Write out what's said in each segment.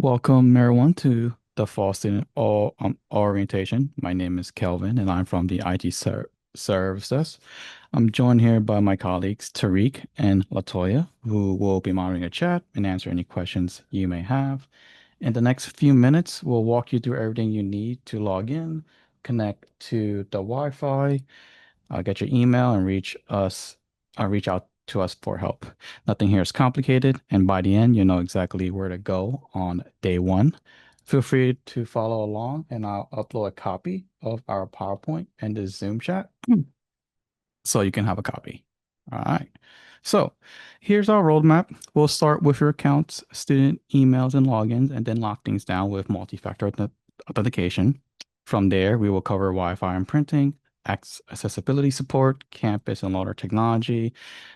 Welcome everyone to the fall student orientation. My name is Kelvin and I'm from the IT services. I'm joined here by my colleagues Tariq and Latoya, who will be monitoring a chat and answer any questions you may have. In the next few minutes, we'll walk you through everything you need to log in, connect to the Wi-Fi, get your email and reach out to us for help. Nothing here is complicated, and by the end, you know exactly where to go on day one. Feel free to follow along, and I'll upload a copy of our PowerPoint and the Zoom chat so you can have a copy. All right. So here's our roadmap. We'll start with your accounts, student emails, and logins, and then lock things down with multi-factor authentication. From there, we will cover Wi-Fi and printing, accessibility support, campus and loader technology,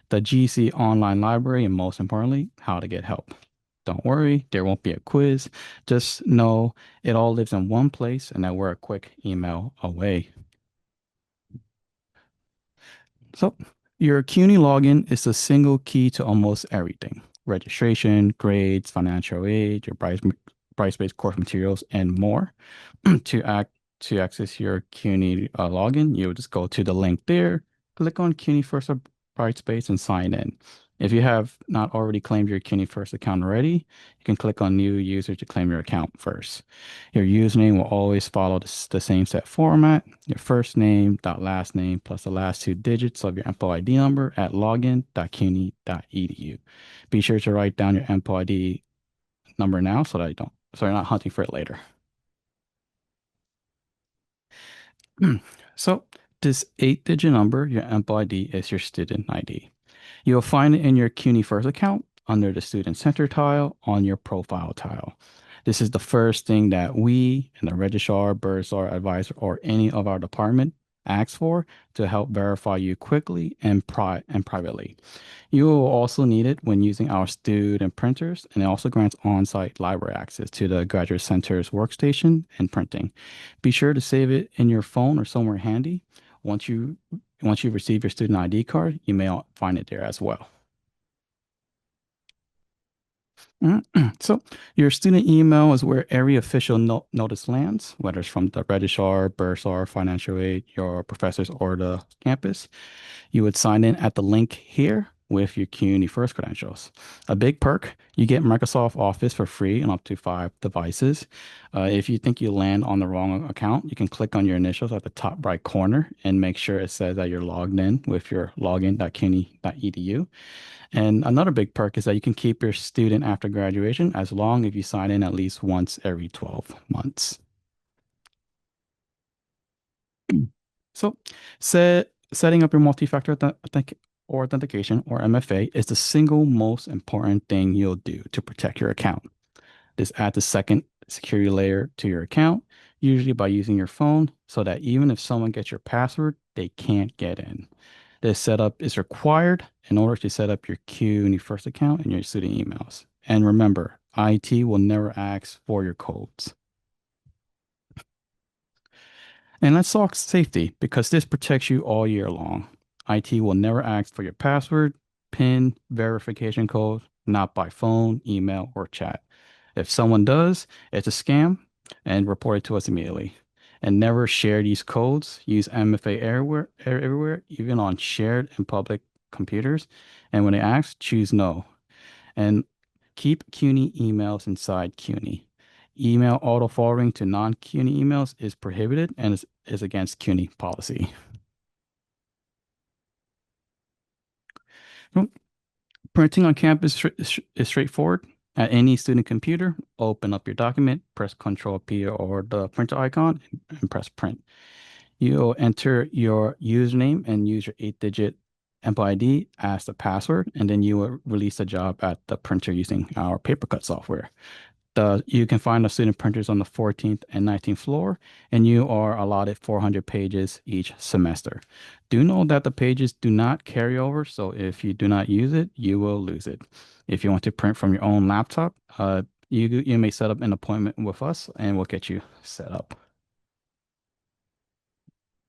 the GC online library, and most importantly, how to get help. Don't worry, there won't be a quiz. Just know it all lives in one place and that we're a quick email away. So your CUNY login is a single key to almost everything. Registration, grades, financial aid, your price-based course materials, and more. To access your CUNY login, you would just go to the link there, click on CUNY First or Brightspace and sign in. If you have not already claimed your CUNY First account already, you can click on New User to claim your account first. Your username will always follow the same set format. Your first name dot last name plus the last two digits of your MPO ID number at login.cuny.edu. Be sure to write down your MPO ID number now so you're not hunting for it later. So this 8-digit number, your MPO ID, is your student ID. You'll find it in your CUNY First account under the Student Center tile on your profile tile. This is the first thing that we and the registrar, bursar, advisor, or any of our department asks for to help verify you quickly and privately. You will also need it when using our student printers, and it also grants on-site library access to the Graduate Center's workstation and printing. Be sure to save it in your phone or somewhere handy. Once you receive your student ID card, you may find it there as well. So your student email is where every official notice lands, whether it's from the registrar, bursar, financial aid, your professors, or the campus. You would sign in at the link here with your CUNY First credentials. A big perk, you get Microsoft Office for free on up to 5 devices. If you think you land on the wrong account, you can click on your initials at the top right corner and make sure it says that you're logged in with your login.cuny.edu. And another big perk is that you can keep your student after graduation as long as you sign in at least once every 12 months. So, setting up your multi-factor authentication or MFA is the single most important thing you'll do to protect your account. This adds a second security layer to your account, usually by using your phone, so that even if someone gets your password, they can't get in. This setup is required in order to set up your CUNY First account and your student emails. And remember, IT will never ask for your codes. And let's talk safety because this protects you all year long. IT will never ask for your password, PIN, verification code, not by phone, email, or chat. If someone does, it's a scam and report it to us immediately. And never share these codes. Use MFA everywhere, even on shared and public computers. And when they ask, choose no. And keep CUNY emails inside CUNY. Email auto forwarding to non-CUNY emails is prohibited and is against CUNY policy. Well, printing on campus is straightforward. At any student computer, open up your document, press Control P or the printer icon, and press print. You'll enter your username and use your 8-digit MPO ID as the password, and then you will release the job at the printer using our paper cut software. You can find the student printers on the 14th and 19th floor, and you are allotted 400 pages each semester. Do know that the pages do not carry over, so if you do not use it, you will lose it. If you want to print from your own laptop, you may set up an appointment with us, and we'll get you set up.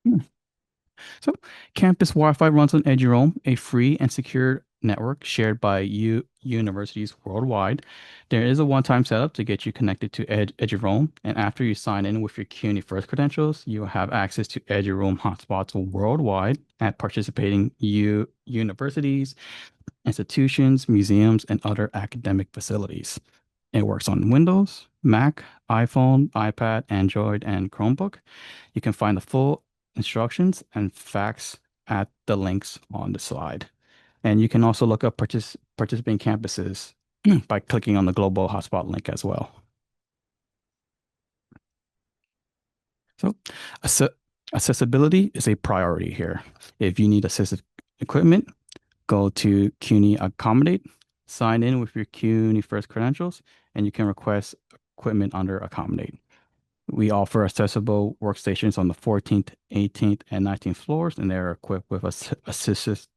Hmm. So, campus Wi-Fi runs on Eduroam, a free and secure network shared by universities worldwide. There is a one-time setup to get you connected to Eduroam, and after you sign in with your CUNY First credentials, you will have access to Eduroam hotspots worldwide at participating universities, institutions, museums, and other academic facilities. It works on Windows, Mac, iPhone, iPad, Android, and Chromebook. You can find the full instructions and facts at the links on the slide. And you can also look up participating campuses by clicking on the global hotspot link as well. So, acce- accessibility is a priority here. If you need assistive equipment, go to CUNY Accommodate, sign in with your CUNY First credentials, and you can request equipment under Accommodate. We offer accessible workstations on the 14th, 18th, and 19th floors, and they're equipped with assistive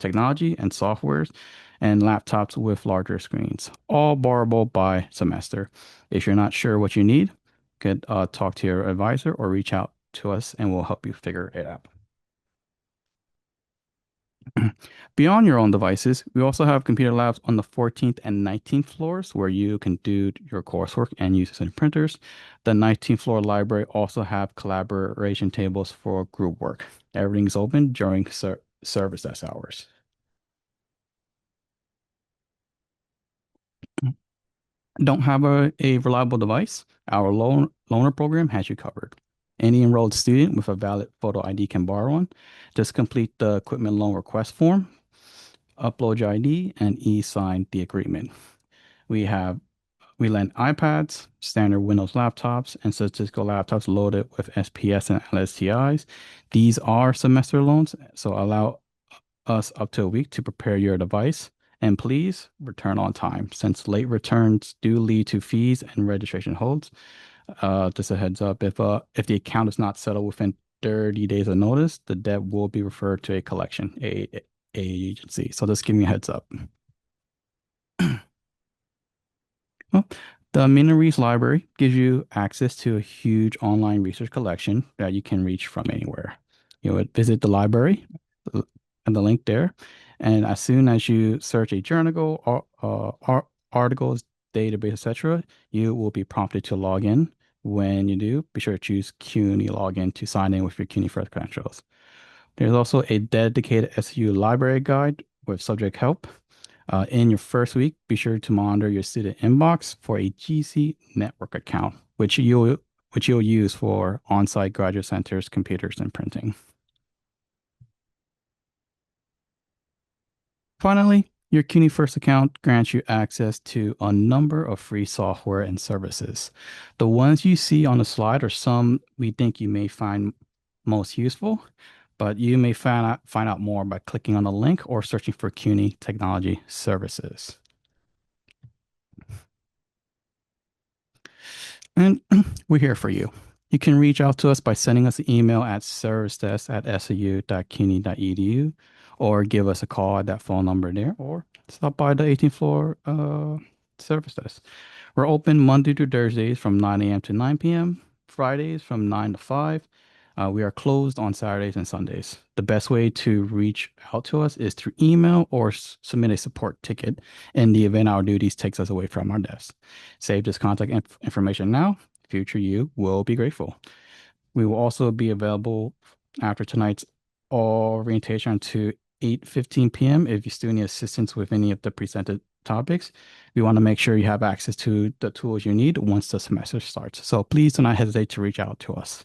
technology and softwares and laptops with larger screens, all borrowable by semester. If you're not sure what you need, you could talk to your advisor or reach out to us and we'll help you figure it out. Beyond your own devices, we also have computer labs on the 14th and 19th floors where you can do your coursework and use some printers. The 19th floor library also have collaboration tables for group work. Everything's open during service desk hours. Don't have a reliable device? Our loaner program has you covered. Any enrolled student with a valid photo ID can borrow one. Just complete the equipment loan request form, upload your ID, and e-sign the agreement. We have we lend iPads, standard Windows laptops, and statistical laptops loaded with SPS and LSTIs. These are semester loans, so allow us up to a week to prepare your device. And please return on time, since late returns do lead to fees and registration holds. Just a heads up, if the account is not settled within 30 days of notice, the debt will be referred to a collection agency. So just give me a heads up. Well, the Minories Library gives you access to a huge online research collection that you can reach from anywhere. You would visit the library and the link there, and as soon as you search a journal or articles, database, etc., you will be prompted to log in. When you do, be sure to choose CUNY login to sign in with your CUNY First credentials. There's also a dedicated SLU library guide with subject help. In your first week, be sure to monitor your student inbox for a GC network account, which you'll use for on-site graduate centers, computers, and printing. Finally, your CUNY First account grants you access to a number of free software and services. The ones you see on the slide are some we think you may find most useful, but you may find out more by clicking on the link or searching for CUNY Technology Services. And we're here for you. You can reach out to us by sending us an email at servicedesk@slu.cuny.edu or give us a call at that phone number there or stop by the 18th floor service desk. We're open Monday to Thursdays from 9 a.m. to 9 p.m., Fridays from 9 to 5. We are closed on Saturdays and Sundays. The best way to reach out to us is through email or submit a support ticket in the event our duties takes us away from our desk. Save this contact information now. Future you will be grateful. We will also be available after tonight's orientation to 8:15 p.m. if you still need assistance with any of the presented topics. We want to make sure you have access to the tools you need once the semester starts. So please do not hesitate to reach out to us.